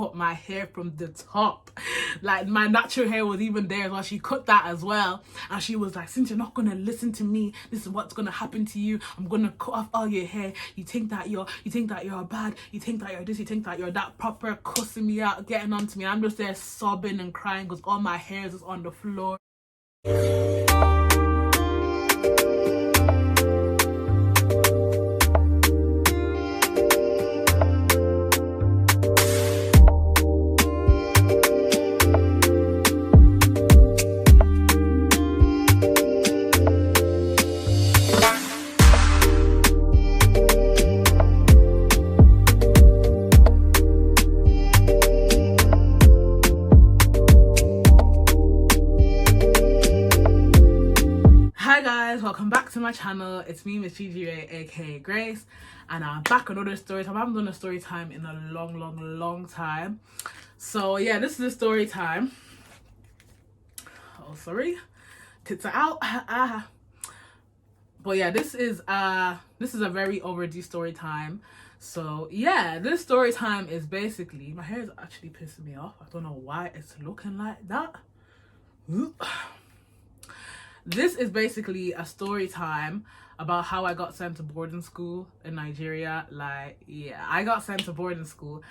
cut my hair from the top. Like my natural hair was even there as well. She cut that as well, and she was like, since you're not gonna listen to me, this is what's gonna happen to you. I'm gonna cut off all your hair. You think that you're bad, you think that you're this, you think that you're that, proper cussing me out, getting on to me. I'm just there sobbing and crying because all my hair is on the floor. Welcome back to my channel. It's me, Miss Gigi, aka Grace, and I'm back with another story time. I haven't done a story time in a long time. So yeah, this is a story time. Oh, sorry, tits are out. But yeah, this is a very overdue story time. So yeah, this story time is basically, my hair is actually pissing me off. I don't know why it's looking like that. This is basically a story time about how I got sent to boarding school in Nigeria. Like, yeah, I got sent to boarding school.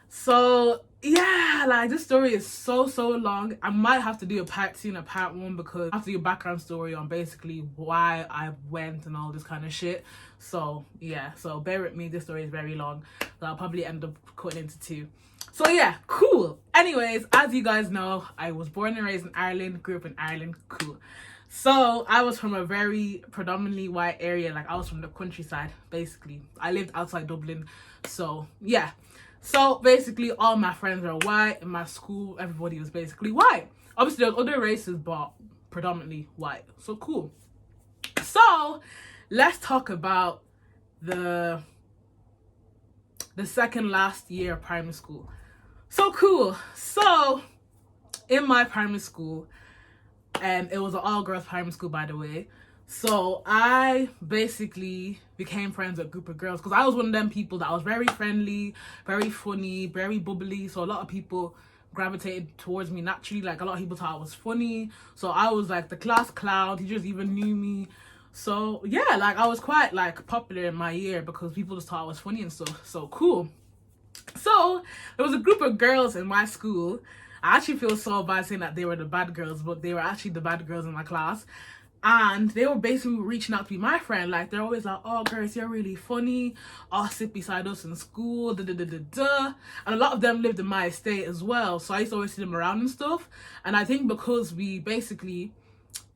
So yeah, like this story is so long. I might have to do a part 2 and a part 1 because I have to do a background story on basically why I went and all this kind of shit. So yeah, so bear with me, this story is very long, so I'll probably end up cutting into 2. So yeah, cool. Anyways, as you guys know, I was born and raised in Ireland, grew up in Ireland, cool. So I was from a very predominantly white area. Like I was from the countryside, basically. I lived outside Dublin. So yeah. So basically all my friends were white. In my school, everybody was basically white. Obviously there was other races, but predominantly white. So cool. So let's talk about the second last year of primary school. So cool. So in my primary school, it was an all-girls primary school, by the way. So I basically became friends with a group of girls because I was one of them people that was very friendly, very funny, very bubbly. So a lot of people gravitated towards me naturally. Like a lot of people thought I was funny. So I was like the class clown. Teachers even knew me. So yeah, like I was quite like popular in my year because people just thought I was funny and stuff. So cool. So there was a group of girls in my school. I actually feel so bad saying that they were the bad girls, but they were actually the bad girls in my class. And they were basically reaching out to be my friend. Like, they're always like, oh, Grace, you're really funny. Oh, sit beside us in school, And a lot of them lived in my estate as well. So I used to always see them around and stuff. And I think because we basically,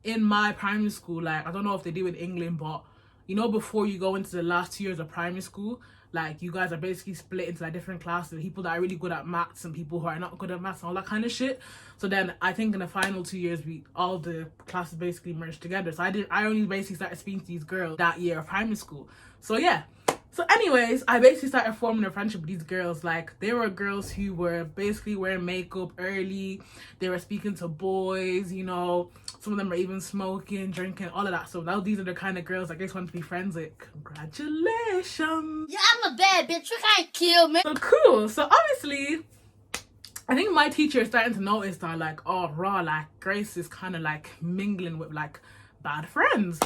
in my primary school, like, I don't know if they do in England, but, you know, before you go into the last 2 years of primary school, like you guys are basically split into like different classes, people that are really good at maths and people who are not good at maths and all that kind of shit. So then I think in the final 2 years all the classes basically merged together. So I only basically started speaking to these girls that year of primary school. So yeah. So anyways, I basically started forming a friendship with these girls. Like, they were girls who were basically wearing makeup early. They were speaking to boys, you know. Some of them were even smoking, drinking, all of that. So now these are the kind of girls I just want to be friends with. Congratulations. Yeah, I'm a bad bitch. You can't kill me. So cool. So obviously, I think my teacher is starting to notice that, like, oh, raw, like, Grace is kind of like mingling with like bad friends.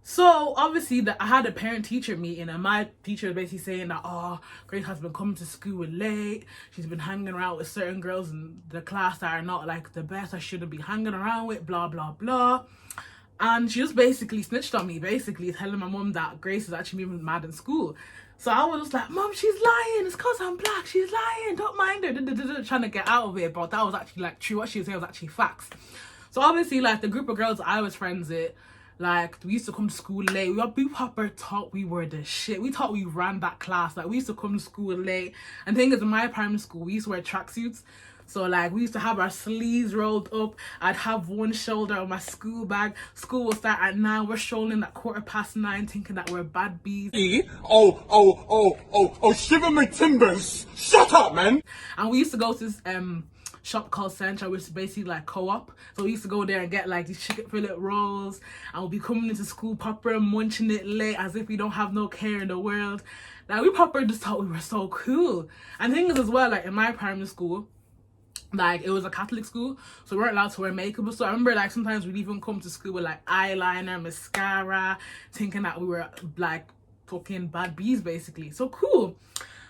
So obviously I had a parent-teacher meeting, and my teacher was basically saying that, oh, Grace has been coming to school late. She's been hanging around with certain girls in the class that are not like the best I shouldn't be hanging around with, blah, blah, blah. And she just basically snitched on me, basically telling my mum that Grace is actually moving mad in school. So I was just like, Mum, she's lying. It's because I'm black. She's lying. Don't mind her. Trying to get out of it. But that was actually like true. What she was saying was actually facts. So obviously, like, the group of girls I was friends with, like, we used to come to school late. We proper thought we were the shit. We thought we ran that class. Like, we used to come to school late. And the thing is, in my primary school, we used to wear tracksuits. So, like, we used to have our sleeves rolled up. I'd have one shoulder on my school bag. School will start at 9. We're strolling at 9:15, thinking that we're bad bees. Oh, shiver my timbers. Shut up, man. And we used to go to shop called Central, which is basically like co-op. So we used to go there and get like these chicken fillet rolls, and we'll be coming into school proper munching it late as if we don't have no care in the world. Like, we proper just thought we were so cool. And the thing is as well, like in my primary school, like it was a Catholic school, so we weren't allowed to wear makeup. So I remember like sometimes we'd even come to school with like eyeliner, mascara, thinking that we were like fucking bad bees basically. So cool.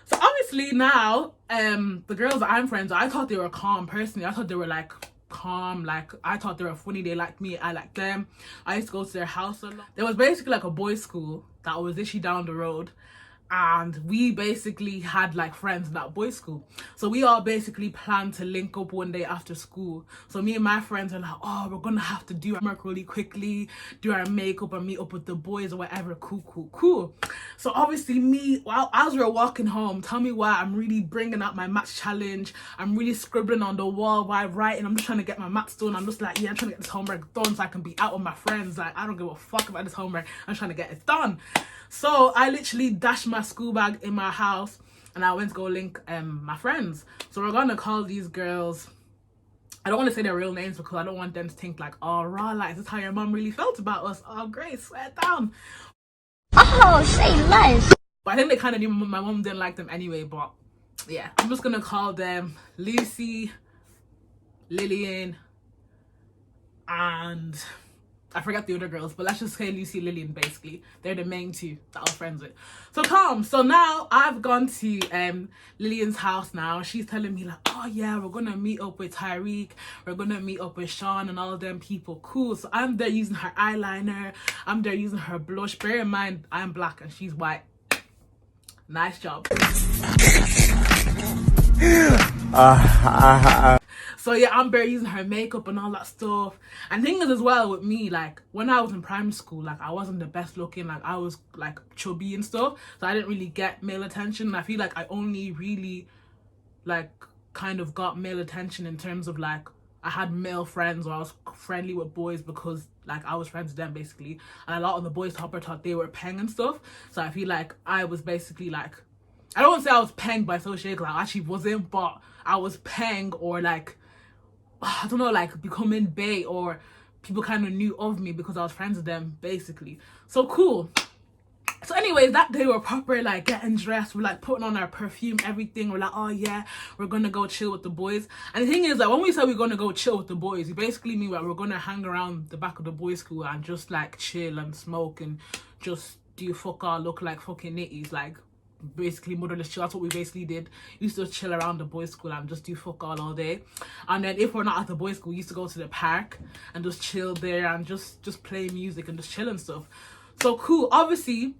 So obviously now the girls that I'm friends with, I thought they were calm personally. I thought they were like calm, like I thought they were funny, they liked me, I liked them. I used to go to their house a lot. There was basically like a boys' school that was literally down the road, and we basically had like friends in that boys' school. So we all basically planned to link up one day after school. So me and my friends are like, oh, we're gonna have to do our work really quickly, do our makeup and meet up with the boys or whatever. Cool. So obviously me, well, as we were walking home, tell me why I'm really bringing out my maths challenge. I'm really scribbling on the wall while writing. I'm just trying to get my maths done. I'm just like, yeah, I'm trying to get this homework done so I can be out with my friends. Like, I don't give a fuck about this homework. I'm trying to get it done. So I literally dashed my school bag in my house and I went to go link my friends. So we're gonna call these girls, I don't want to say their real names because I don't want them to think like, oh raw, like this is how your mom really felt about us. Oh great, swear down. Oh, say less. But I think they kind of knew my mom didn't like them anyway. But yeah, I'm just gonna call them Lucy, Lillian, and I forgot the other girls, but let's just say Lucy, Lillian, basically. They're the main two that I was friends with. So calm. So now I've gone to Lillian's house now. She's telling me like, oh yeah, we're gonna meet up with Tyreek. We're gonna meet up with Sean and all of them people. Cool. So I'm there using her eyeliner. I'm there using her blush. Bear in mind, I'm black and she's white. Nice job. So yeah, I'm bare using her makeup and all that stuff. And thing is as well with me, like when I was in primary school, like I wasn't the best looking, like I was like chubby and stuff, so I didn't really get male attention. And I feel like I only really like kind of got male attention in terms of like I had male friends or I was friendly with boys because like I was friends with them basically, and a lot of the boys thought they were peng and stuff. So I feel like I was basically like, I don't want to say I was penged by association because I actually wasn't, but I was peng or like, I don't know, like becoming bae, or people kind of knew of me because I was friends with them basically. So cool. So anyways, that day we're proper like getting dressed, we're like putting on our perfume, everything. We're like, oh yeah, we're gonna go chill with the boys. And the thing is that when we said we're gonna go chill with the boys, we basically mean that we're gonna hang around the back of the boys' school and just like chill and smoke and just do fuck all, look like fucking nitties, like basically motherless chill. That's what we basically did. We used to chill around the boys' school and just do fuck all day. And then if we're not at the boys' school, we used to go to the park and just chill there and just play music and just chill and stuff. So cool. Obviously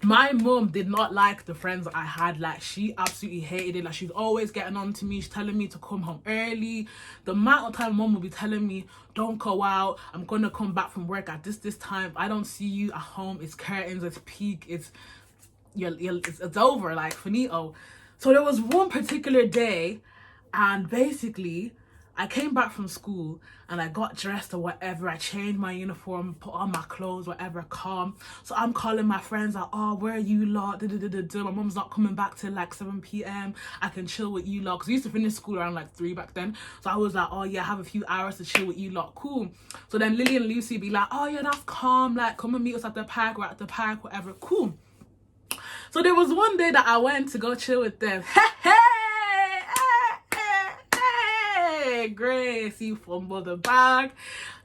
my mom did not like the friends that I had. Like she absolutely hated it. Like she's always getting on to me. She's telling me to come home early. The amount of time mom will be telling me, don't go out, I'm gonna come back from work at this time. If I don't see you at home, it's curtains, it's peak, it's over, like finito. So there was one particular day, and basically I came back from school and I got dressed or whatever. I changed my uniform, put on my clothes, whatever, calm. So I'm calling my friends like, oh, where are you lot? My mom's not coming back till like 7 p.m. I can chill with you lot. Because we used to finish school around like 3 back then. So I was like, oh yeah, I have a few hours to chill with you lot. Cool. So then Lily and Lucy be like, oh yeah, that's calm. Like, come and meet us at the park. We're at the park, whatever. Cool. So there was one day that I went to go chill with them. Hey, Grace, you fumbled the bag.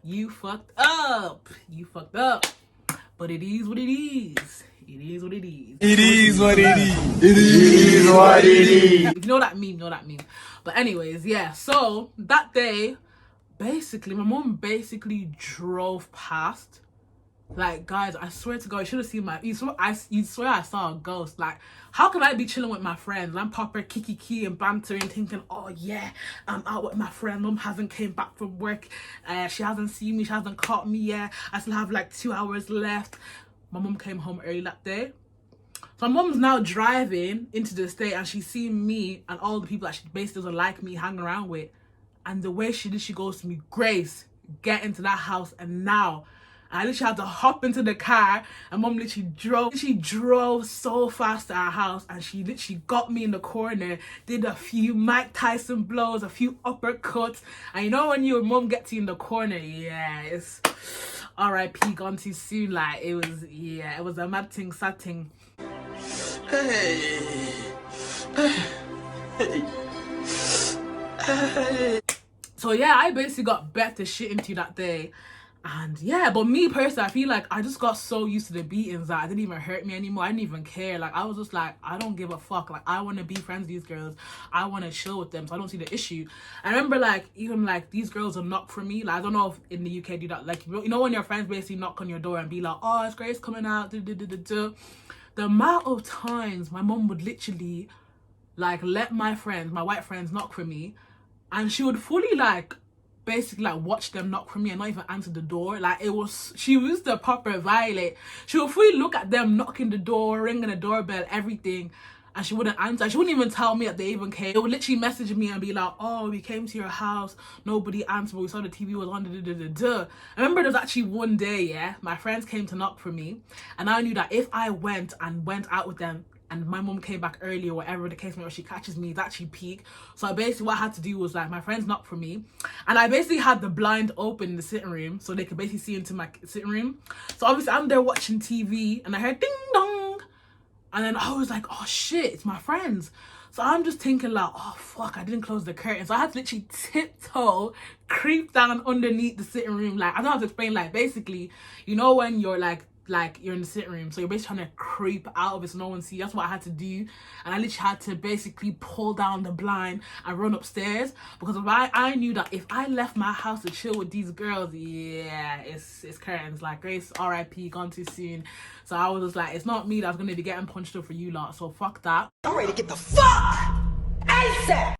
You fucked up. But it is what it is. It is what it is. It is what it is. It is what it is. If you know that meme, But anyways, yeah. So that day, basically, my mom basically drove past. Like, guys, I swear to God, you should have seen you swear I saw a ghost. Like, how can I be chilling with my friends? I'm proper kiki and bantering, thinking, oh yeah, I'm out with my friend. Mom hasn't came back from work. She hasn't seen me. She hasn't caught me yet. I still have like 2 hours left. My mom came home early that day. So my mom's now driving into the state and she's seeing me and all the people that she basically doesn't like me hanging around with. And the way she goes to me, Grace, get into that house and now. I literally had to hop into the car, and mom literally drove so fast to our house, and she literally got me in the corner, did a few Mike Tyson blows, a few uppercuts, and you know when your mom gets you in the corner, yeah, it's R.I.P. gone too soon. Like it was a mad thing, sad thing. So yeah, I basically got bet the shit into that day. And yeah, but me personally, I feel like I just got so used to the beatings that it didn't even hurt me anymore. I didn't even care. Like I was just like, I don't give a fuck. Like I want to be friends with these girls. I want to chill with them. So I don't see the issue. I remember like even like these girls will knock for me. Like I don't know if in the UK do that. Like you know when your friends basically knock on your door and be like, oh, it's Grace coming out. The amount of times my mom would literally like let my friends, my white friends, knock for me, and she would fully like basically like watch them knock for me and not even answer the door. Like she was the proper violate. She would fully look at them knocking the door, ringing the doorbell, everything, and she wouldn't answer. She wouldn't even tell me that they even came. They would literally message me and be like, oh, we came to your house, nobody answered, but we saw the TV was on. I remember there was actually one day, yeah, my friends came to knock for me, and I knew that if I went out with them and my mom came back early or whatever the case may be, or she catches me, that she peak. So basically what I had to do was like my friends knocked for me, and I basically had the blind open in the sitting room so they could basically see into my sitting room. So obviously I'm there watching TV and I heard ding dong, and then I was like, oh shit, it's my friends. So I'm just thinking like, oh fuck, I didn't close the curtain. So I had to literally tiptoe, creep down underneath the sitting room. Like I don't have to explain, like basically, you know when you're like you're in the sitting room, so you're basically trying to creep out of it so no one sees. That's what I had to do, and I literally had to basically pull down the blind and run upstairs, because I knew that if I left my house to chill with these girls, yeah, it's curtains. Like Grace, R.I.P. gone too soon. So I was just like, it's not me that's gonna be getting punched up for you lot, so fuck that. I'm ready to get the fuck ASAP.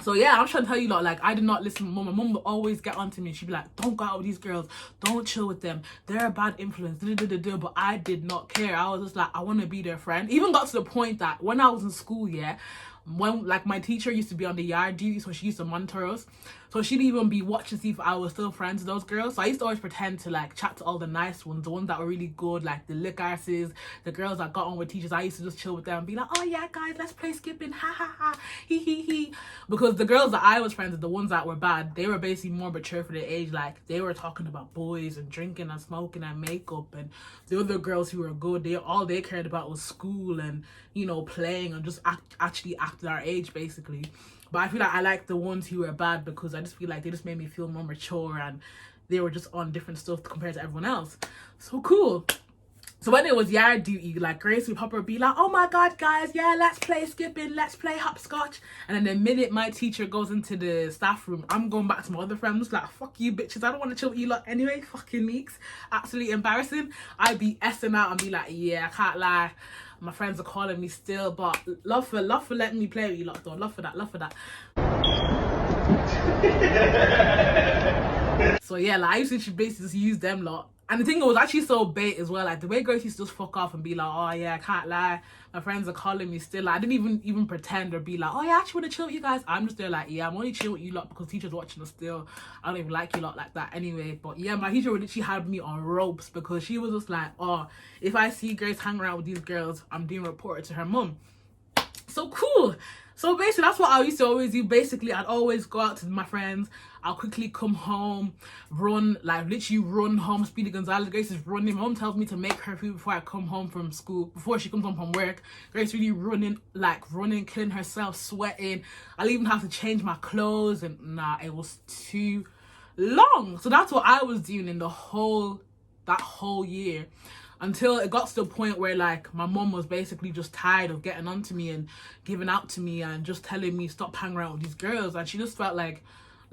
So yeah, I'm trying to tell you lot, like I did not listen to mom. My mom would always get onto me. She'd be like, don't go out with these girls, don't chill with them, they're a bad influence, but I did not care. I was just like, I want to be their friend. Even got to the point that when I was in school, yeah, when like my teacher used to be on the yard duty, so she used to monitor us, so she'd even be watching to see if I was still friends with those girls. So I used to always pretend to like chat to all the nice ones, the ones that were really good, like the lick asses, the girls that got on with teachers. I used to just chill with them and be like, oh yeah guys, let's play skipping, ha ha ha, he, because the girls that I was friends with, the ones that were bad, they were basically more mature for their age. Like they were talking about boys and drinking and smoking and makeup, and the other girls who were good, all they cared about was school and, you know, playing and just actually act our age basically. But I feel like I like the ones who were bad because I just feel like they just made me feel more mature and they were just on different stuff compared to everyone else. So cool. So when it was yard duty, like Grace would pop her be like, oh my god guys, yeah, let's play skipping, let's play hopscotch. And then the minute my teacher goes into the staff room, I'm going back to my other friends like, fuck you bitches, I don't want to chill with you lot anyway, fucking meeks. Absolutely embarrassing. I'd be essing out and be like, yeah, I can't lie, my friends are calling me still, but love for letting me play with you lot though. Love for that. So yeah, like I used to basically just use them lot. And the thing was actually so bait as well. Like the way Grace used to just fuck off and be like, oh yeah, I can't lie, my friends are calling me still. Like, I didn't even pretend or be like, oh yeah, I actually want to chill with you guys. I'm just there like, yeah, I'm only chilling with you lot because teacher's watching us still. I don't even like you lot like that anyway. But yeah, my teacher would literally had me on ropes because she was just like, oh, if I see Grace hang around with these girls, I'm doing a report to her mum. So cool. So basically that's what I used to always do. Basically I'd always go out to my friends, I'll quickly come home, run home. Speedy Gonzalez, Grace is running. My mom tells me to make her food before I come home from school, before she comes home from work. Grace really running, killing herself, sweating. I'll even have to change my clothes, and nah, it was too long. So that's what I was doing in that whole year, until it got to the point where like my mom was basically just tired of getting onto me and giving out to me and just telling me stop hanging around with these girls. And she just felt like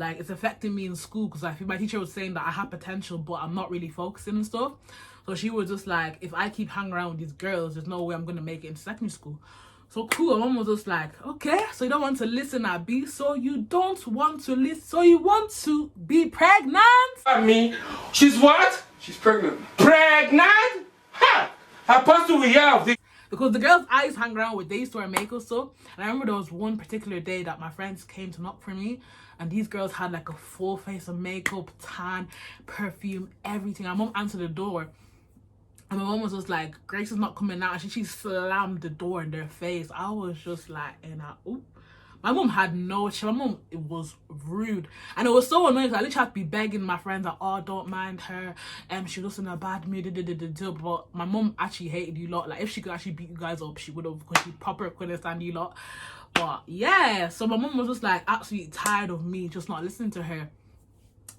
it's affecting me in school, because I feel my teacher was saying that I have potential but I'm not really focusing and stuff. So she was just like, if I keep hanging around with these girls, there's no way I'm gonna make it into secondary school. So cool. My mom was just like, okay, so you don't want to listen, Abby, so you don't want to listen, so you want to be pregnant? I mean, she's what? She's pregnant. Pregnant? Ha! Apostle, we have this. because the girls I used to hang around with, they used to wear makeup stuff. And I remember there was one particular day that my friends came to knock for me, and these girls had like a full face of makeup, tan, perfume, everything. My mom answered the door, and my mom was just like, Grace is not coming out. She slammed the door in their face. I was just like, oop. My mom had no chill. My mom, it was rude. And it was so annoying because I literally had to be begging my friends that, oh, don't mind her. She was in a bad mood. But my mom actually hated you lot. Like, if she could actually beat you guys up, she would have, because she proper couldn't stand you lot. But yeah, so my mom was just like absolutely tired of me just not listening to her.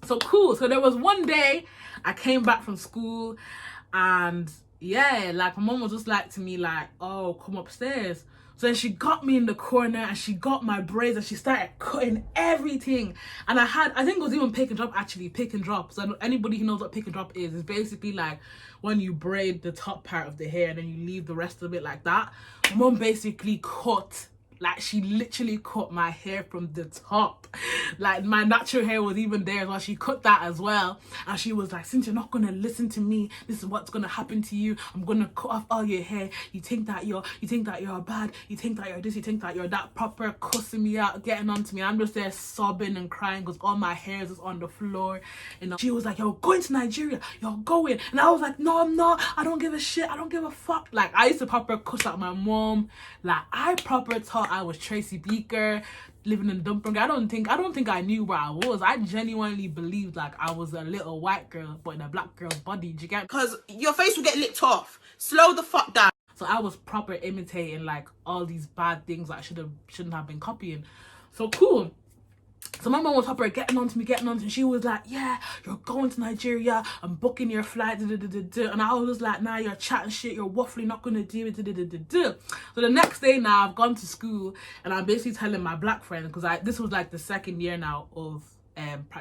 So cool. So there was one day I came back from school, and yeah, like my mom was just like to me like, oh, come upstairs. So then she got me in the corner and she got my braids and she started cutting everything. And I think it was even pick and drop, actually, pick and drop. So anybody who knows what pick and drop is basically like when you braid the top part of the hair and then you leave the rest of it like that. My mom basically cut, like she literally cut my hair from the top. Like my natural hair was even there as well. She cut that as well. And she was like, since you're not gonna listen to me, this is what's gonna happen to you. I'm gonna cut off all your hair. You think that you're bad, you think that you're this, you think that you're that, proper cussing me out, getting on to me. I'm just there sobbing and crying because all my hair is on the floor. And she was like, you're going to Nigeria, you're going. And I was like, no, I'm not. I don't give a shit. I don't give a fuck. Like I used to proper cuss out my mom. Like I proper thought I was Tracy Beaker living in Dumpling. I don't think I knew where I was. I genuinely believed like I was a little white girl but in a black girl's body. Do you get? Because your face will get licked off. Slow the fuck down. So I was proper imitating like all these bad things that I shouldn't have been copying. So cool. So my mom was proper getting on to me, and she was like, yeah, you're going to Nigeria, I'm booking your flight, and I was just like, nah, you're chatting shit, you're waffling, not gonna do it, So the next day now, I've gone to school, and I'm basically telling my black friend, because this was like the second year now of,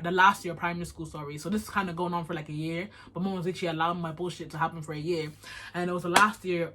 the last year of primary school, sorry. So this is kind of going on for like a year, but mom was literally allowing my bullshit to happen for a year. And it was the last year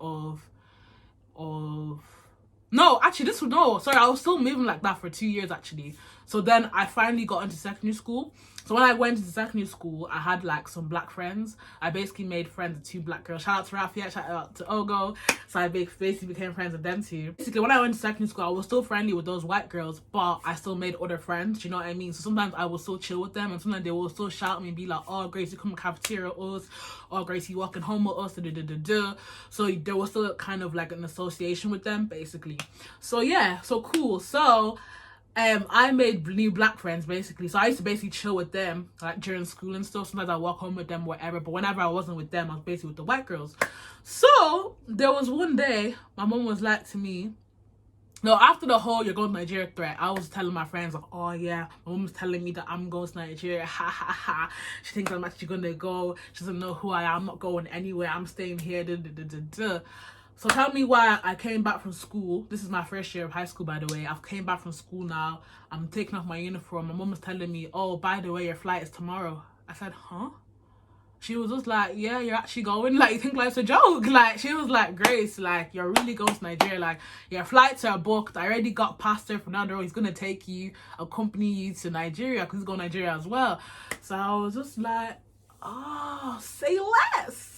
no, actually, I was still moving like that for 2 years, actually. So then I finally got into secondary school. So when I went into secondary school, I had like some black friends. I basically made friends with 2 black girls. Shout out to Rafia, shout out to Ogo. So I basically became friends with them too. Basically, when I went to secondary school, I was still friendly with those white girls, but I still made other friends. You know what I mean? So sometimes I will still chill with them, and sometimes they will still shout at me and be like, oh, Grace, you come to cafeteria with us. Oh, Grace, you walking home with us. So there was still kind of like an association with them, basically. So yeah, so cool. So I made new black friends basically. So I used to basically chill with them like during school and stuff. Sometimes I walk home with them, whatever. But whenever I wasn't with them, I was basically with the white girls. So there was one day my mom was like to me, no, after the whole you're going to Nigeria threat, I was telling my friends like, oh yeah, my mom was telling me that I'm going to Nigeria, ha ha ha. She thinks I'm actually gonna go. She doesn't know who I am. I'm not going anywhere. I'm staying here. So tell me why I came back from school. This is my first year of high school, by the way. I've came back from school now. I'm taking off my uniform. My mom was telling me, oh, by the way, your flight is tomorrow. I said, huh? She was just like, yeah, you're actually going? Like, you think life's a joke? Like, she was like, Grace, like, you're really going to Nigeria. Like, your flights are booked. I already got Pastor Fernando. He's going to take you, accompany you to Nigeria because he's going to Nigeria as well. So I was just like, oh, say less.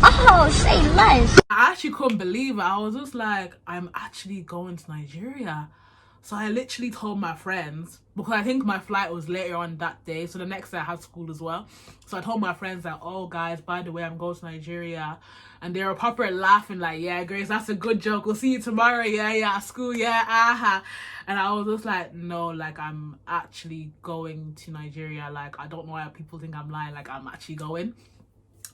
Oh, say less. I actually couldn't believe it. I was just like, I'm actually going to Nigeria. So I literally told my friends, because I think my flight was later on that day. So the next day I had school as well. So I told my friends that, oh guys, by the way, I'm going to Nigeria. And they were proper laughing like, yeah, Grace, that's a good joke. We'll see you tomorrow. Yeah, school, yeah, aha. And I was just like, no, like I'm actually going to Nigeria. Like, I don't know why people think I'm lying. Like, I'm actually going.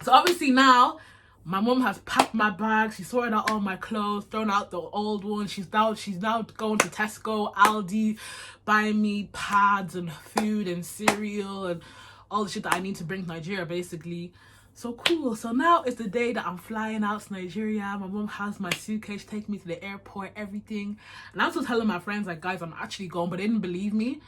So obviously now, my mom has packed my bags. She's sorted out all my clothes, thrown out the old ones. She's now going to Tesco, Aldi, buying me pads and food and cereal and all the shit that I need to bring to Nigeria, basically. So cool. So now it's the day that I'm flying out to Nigeria. My mom has my suitcase, taking me to the airport, everything. And I was just telling my friends, like, guys, I'm actually going, but they didn't believe me.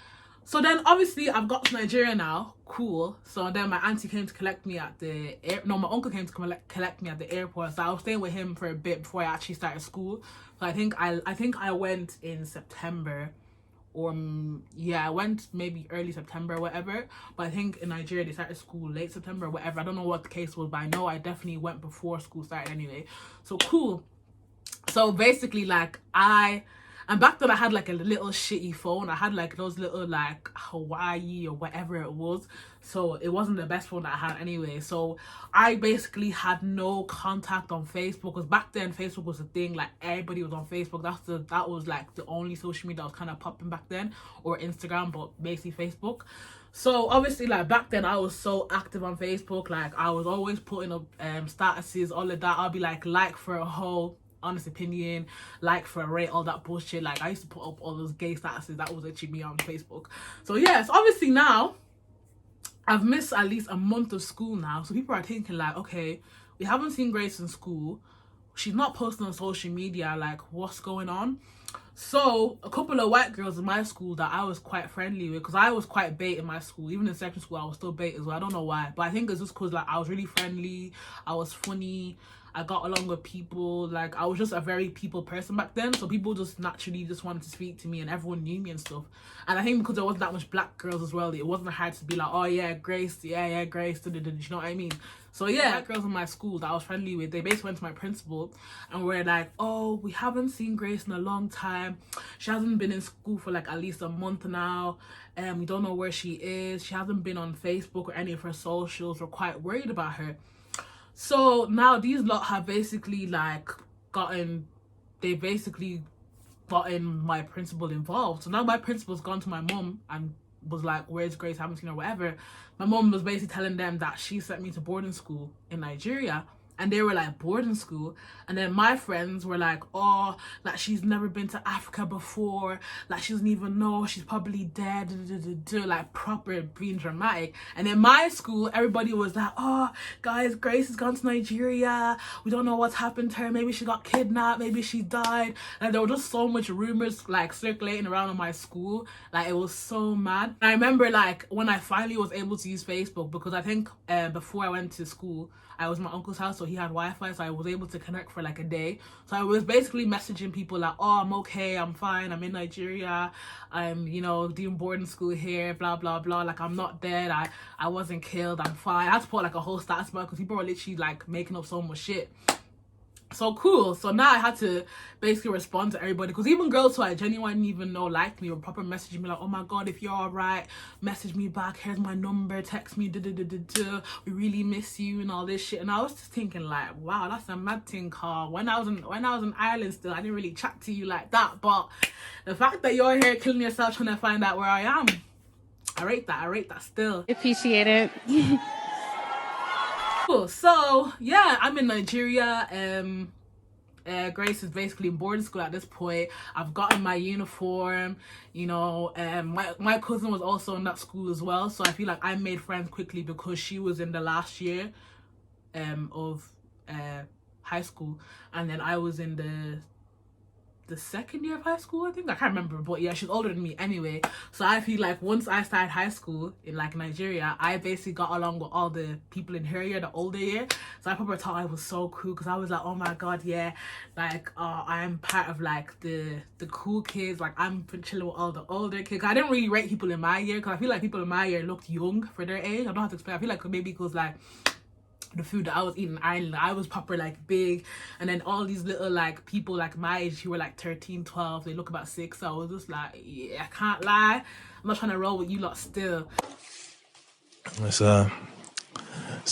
So then obviously I've got to Nigeria now. Cool. So then my auntie came to collect me at the my uncle came to collect me at the airport. So I was staying with him for a bit before I actually started school. So I think I went in September, or yeah, I went maybe early September or whatever. But I think in Nigeria they started school late September or whatever. I don't know what the case was, but I know I definitely went before school started anyway. So cool. So basically, like, and back then I had like a little shitty phone. I had like those little like Hawaii or whatever it was. So it wasn't the best phone that I had anyway. So I basically had no contact on Facebook, because back then Facebook was a thing. Like, everybody was on Facebook. That was like the only social media that was kind of popping back then, or Instagram, but basically Facebook. So obviously, like, back then I was so active on Facebook. Like, I was always putting up statuses, all of that. I'll be like for a whole honest opinion, like for a rate, all that bullshit. Like, I used to put up all those gay statuses. That was actually me on Facebook. So yes, obviously now I've missed at least a month of school now. So people are thinking like, okay, we haven't seen Grace in school. She's not posting on social media. Like, what's going on? So a couple of white girls in my school that I was quite friendly with, because I was quite bait in my school, even in secondary school I was still bait as well. I don't know why, but I think it's just because like I was really friendly, I was funny, I got along with people. Like, I was just a very people person back then, so people just naturally just wanted to speak to me, and everyone knew me and stuff. And I think because there wasn't that much black girls as well, it wasn't hard to be like, oh yeah, Grace, yeah, Grace, you know what I mean? So yeah, black girls in my school that I was friendly with, they basically went to my principal and were like, oh, we haven't seen Grace in a long time. She hasn't been in school for like at least a month now, and we don't know where she is. She hasn't been on Facebook or any of her socials. We're quite worried about her. So now these lot have basically like basically gotten my principal involved. So now my principal's gone to my mum and was like, where's Grace? I haven't seen her, whatever. My mum was basically telling them that she sent me to boarding school in Nigeria. And they were like, boarding school? And then my friends were like, oh, like, she's never been to Africa before, like, she doesn't even know, she's probably dead, like, proper being dramatic. And in my school, everybody was like, oh, guys, Grace has gone to Nigeria, we don't know what's happened to her, maybe she got kidnapped, maybe she died. And there were just so much rumors like circulating around in my school. Like, it was so mad. And I remember like when I finally was able to use Facebook, because I think before I went to school, I was at my uncle's house, so he had Wi-Fi, so I was able to connect for like a day. So I was basically messaging people like, oh, I'm okay, I'm fine, I'm in Nigeria, I'm, you know, doing boarding school here, blah blah blah, like, I'm not dead, I wasn't killed, I'm fine. I had to put like a whole status about it because people were literally like making up so much shit. So cool. So now I had to basically respond to everybody, because even girls who I genuinely didn't even know liked me were proper messaging me like, oh my god, if you're all right, message me back, here's my number, text me, we really miss you and all this shit. And I was just thinking like, wow, that's a mad thing, Carl. When I was in Ireland still, I didn't really chat to you like that, but the fact that you're here killing yourself trying to find out where I am, I rate that still. Appreciate it. Cool. So yeah, I'm in Nigeria. Grace is basically in boarding school at this point. I've gotten my uniform, you know. My cousin was also in that school as well, so I feel like I made friends quickly because she was in the last year of high school, and then I was in the second year of high school, I think. I can't remember, but yeah, she's older than me anyway. So I feel like once I started high school in like Nigeria, I basically got along with all the people in her year, the older year. So I probably thought I was so cool, because I was like, oh my god, yeah, like I'm part of like the cool kids, like I'm chilling with all the older kids. I didn't really rate people in my year, because I feel like people in my year looked young for their age. I don't know how to explain. I feel like maybe because like the food that I was eating in Ireland, I was proper like big, and then all these little like people like my age who were like 13, 12, they look about 6, so I was just like, yeah, I can't lie, I'm not trying to roll with you lot still. It's a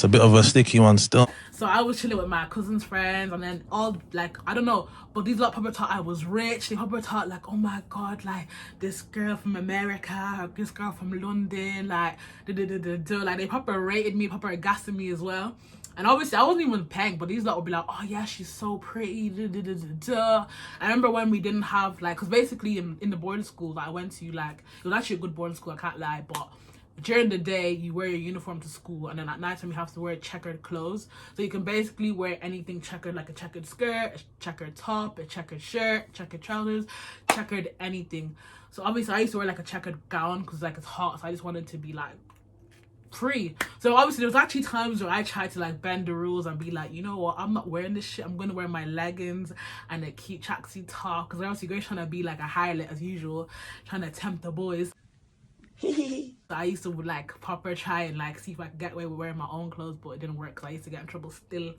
bit of a sticky one still. So I was chilling with my cousin's friends, and then all like, I don't know, but these lot probably thought I was rich. They probably thought like, oh my god, like this girl from America, or this girl from London, like like they probably rated me, probably gassing me as well. And obviously I wasn't even paying, but these lot would be like, oh yeah, she's so pretty, I remember when we didn't have like, because basically in the boarding school that I went to, like, it was actually a good boarding school, I can't lie, but during the day you wear your uniform to school, and then at night time you have to wear checkered clothes. So you can basically wear anything checkered, like a checkered skirt, a checkered top, a checkered shirt, checkered trousers, checkered anything. So obviously I used to wear like a checkered gown because like it's hot, so I just wanted to be like free. So obviously there was actually times where I tried to like bend the rules and be like, you know what, I'm not wearing this shit, I'm gonna wear my leggings and a cute tracksuit top, because obviously Grace trying to be like a harlot as usual, trying to tempt the boys. I used to like proper try and like see if I could get away with wearing my own clothes, but it didn't work because I used to get in trouble still.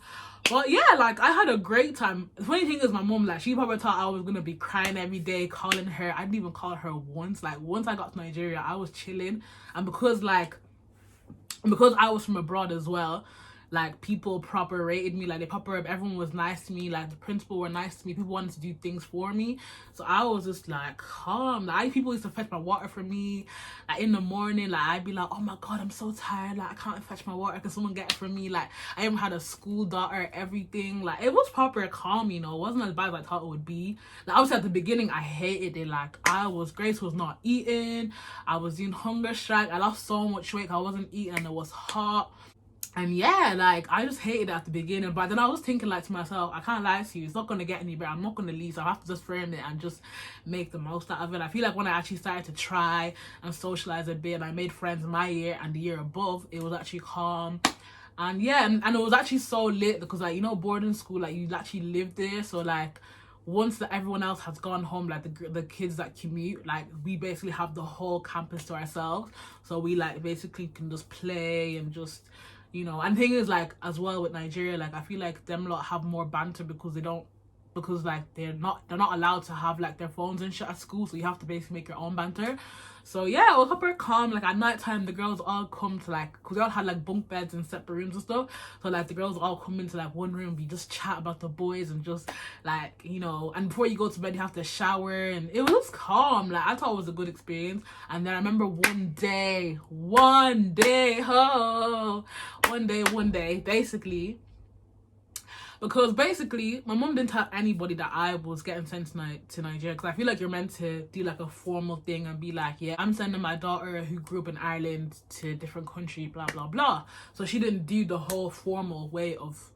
But yeah, like I had a great time. The funny thing is my mom, like she probably thought I was gonna be crying every day, calling her. I didn't even call her once. Like once I got to Nigeria, I was chilling, and because I was from abroad as well, like people proper rated me, like they proper, everyone was nice to me, like the principal were nice to me, people wanted to do things for me, so I was just like calm. Like people used to fetch my water for me, like in the morning, like I'd be like, oh my god, I'm so tired, like I can't fetch my water, can someone get it for me? Like I even had a school daughter, everything. Like it was proper calm, you know, it wasn't as bad as I thought it would be. Like obviously at the beginning I hated it, like Grace was not eating, I was doing hunger strike, I lost so much weight, I wasn't eating and it was hot. And yeah, like I just hated it at the beginning, but then I was thinking like to myself, I can't lie to you, it's not going to get any better, I'm not going to leave, so I have to just frame it and just make the most out of it. I feel like when I actually started to try and socialize a bit and I made friends my year and the year above, it was actually calm. And yeah, and it was actually so lit because like, you know, boarding school, like you actually live there, so like once that everyone else has gone home, like the kids that commute, like we basically have the whole campus to ourselves, so we like basically can just play and just, you know. And the thing is, like as well with Nigeria, like I feel like them lot have more banter because like they're not allowed to have like their phones and shit at school, so you have to basically make your own banter. So yeah, it was super calm. Like at night time the girls all come to like, because they all had like bunk beds in separate rooms and stuff, so like the girls all come into like one room, we just chat about the boys and just like, you know, and before you go to bed you have to shower, and it was calm. Like I thought it was a good experience. And then I remember one day basically, because basically my mom didn't tell anybody that I was getting sent to Nigeria, because I feel like you're meant to do like a formal thing and be like, yeah, I'm sending my daughter who grew up in Ireland to a different country, blah blah blah. So she didn't do the whole formal way of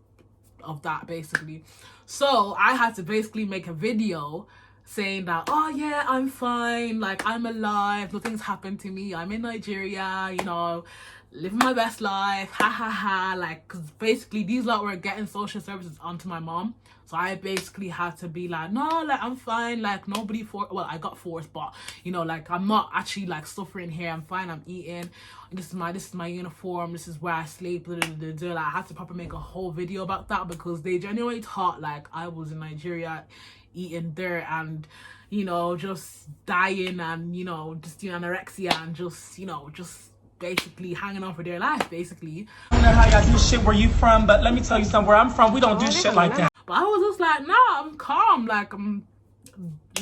that basically. So I had to basically make a video saying that, oh yeah, I'm fine, like I'm alive, nothing's happened to me, I'm in Nigeria, you know, living my best life, ha ha ha. Like, because basically these lot were getting social services onto my mom, so I basically had to be like, no, like I'm fine, like nobody well, I got forced, but you know, like I'm not actually like suffering here, I'm fine, I'm eating, this is my uniform, this is where I sleep, blah, blah, blah, blah. Like, I had to probably make a whole video about that because they genuinely thought like I was in Nigeria eating dirt and, you know, just dying and, you know, just doing anorexia and just, you know, just basically hanging on for their life basically. I don't know how y'all do shit where you from, but let me tell you something, where I'm from, we don't do shit like that. But I was just like, nah, I'm calm, like I'm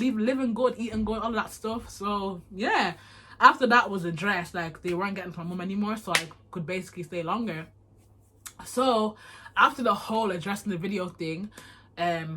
living good, eating good, all that stuff. So yeah, after that was addressed, like they weren't getting to my mum anymore, so I could basically stay longer. So after the whole addressing the video thing,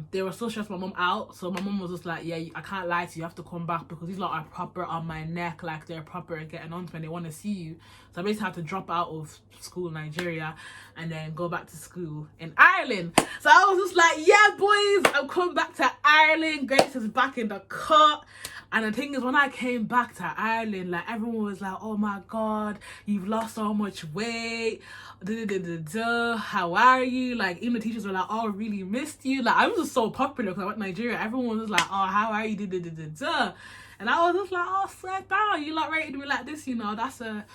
they were still stressing my mum out, so my mum was just like, yeah, I can't lie to you, you have to come back because these lot are proper on my neck, like they're proper getting on to me and they want to see you. So I basically had to drop out of school in Nigeria and then go back to school in Ireland. So I was just like, yeah boys, I'm coming back to Ireland, Grace is back in the cut. And the thing is, when I came back to Ireland, like everyone was like, oh my god, you've lost so much weight, how are you? Like even the teachers were like, oh, really missed you. Like I was just so popular because I went to Nigeria, everyone was like, oh, how are you? And I was just like, oh, swear down, you lot rated me like this, you know, that's a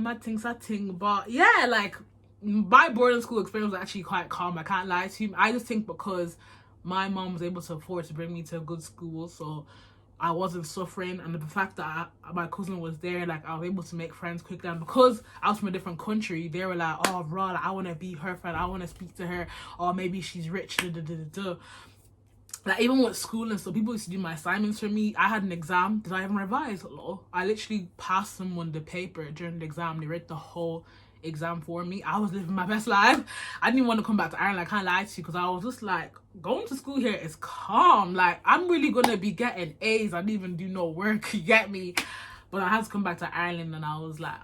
mad thing, sad thing. But yeah, like my boarding school experience was actually quite calm, I can't lie to you. I just think because my mom was able to afford to bring me to a good school, so I wasn't suffering, and the fact that my cousin was there, like I was able to make friends quickly, and because I was from a different country, they were like, oh bro, like, I want to be her friend, I want to speak to her, or maybe she's rich, Like even with school and stuff, people used to do my assignments for me. I had an exam, did I even revise? Hello, I literally passed someone the paper during the exam, they read the whole exam for me. I was living my best life. I didn't want to come back to Ireland, I can't lie to you, because I was just like, going to school here is calm, like I'm really gonna be getting A's, I didn't even do no work, you get me? But I had to come back to Ireland and I was like,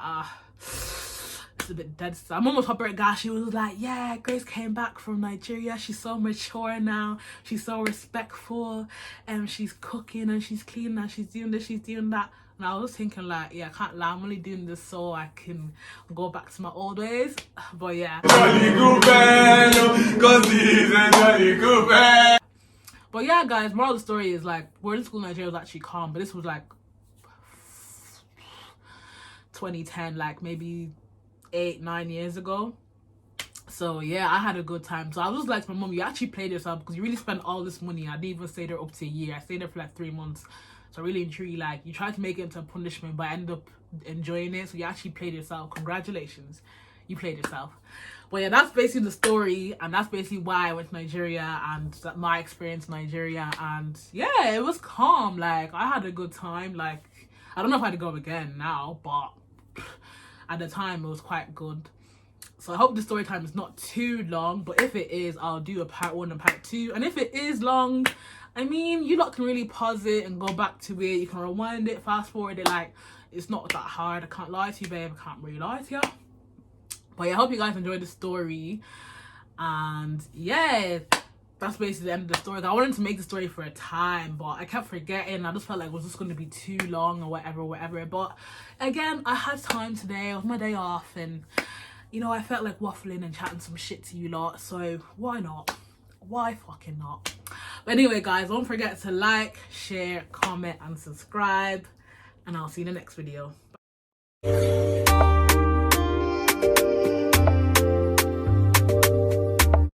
it's a bit dead. So I'm almost proper at gosh, she was like, yeah, Grace came back from Nigeria, she's so mature now, she's so respectful, and she's cooking and she's cleaning and she's doing this, she's doing that. And I was thinking like, yeah, I can't lie, I'm only doing this so I can go back to my old ways. But yeah. But yeah, guys, moral of the story is like, boarding school in Nigeria was actually calm, but this was like 2010, like maybe 8-9 years ago. So yeah, I had a good time. So I was just like to my mom, you actually played yourself because you really spent all this money. I didn't even stay there up to a year. I stayed there for like 3 months. So really and truly, like, you tried to make it into a punishment, but I ended up enjoying it. So you actually played yourself. Congratulations, you played yourself. But yeah, that's basically the story, and that's basically why I went to Nigeria and my experience in Nigeria. And yeah, it was calm. Like, I had a good time. Like, I don't know if I'd go again now, but at the time it was quite good. So I hope the story time is not too long, but if it is, I'll do a part 1 and part 2. And if it is long, I mean, you lot can really pause it and go back to it. You can rewind it, fast forward it. Like, it's not that hard. I can't lie to you, babe. I can't really lie to you. But yeah, I hope you guys enjoyed the story. And yeah, that's basically the end of the story. I wanted to make the story for a time, but I kept forgetting. I just felt like it was just going to be too long or whatever. But again, I had time today. It was my day off, and you know, I felt like waffling and chatting some shit to you lot. So why not? Why fucking not? But anyway, guys, don't forget to like, share, comment, and subscribe. And I'll see you in the next video. Bye.